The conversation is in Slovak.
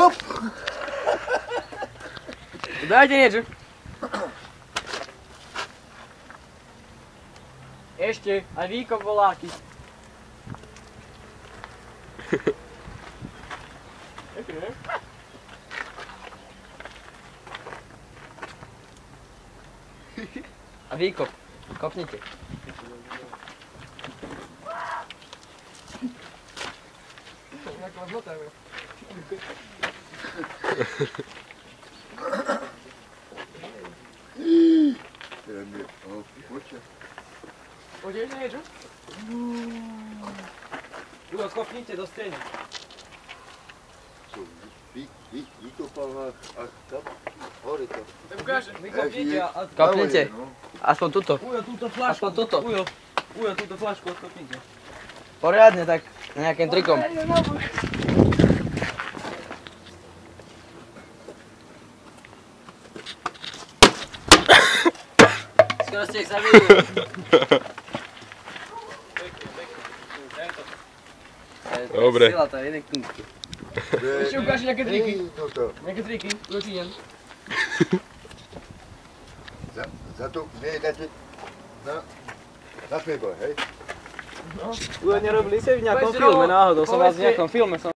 Hop! Dajte niečo. Ešte, aj výkop voláky. A výkop. Kopnite. Poďte niečo? Ujo, kopnite do steny. Vykopal až tam, hore to. Vykopnite a... Kopnite. Aspoň tuto. Ujo, túto flašku. Aspoň tuto. Ujo, túto flašku odkopnite. Poriadne, tak nejakým trikom. Skoro ste ich zabili. Dobre. Sila to je jeden kunk. Ešte ukáži nejaké triky. Toto. Nejaké triky, Lučíňan. Za to, nie, dajte, na smieboj, hej? Ujo, nerobili ste v nejakom filme náhodou, som vás v nejakom filme som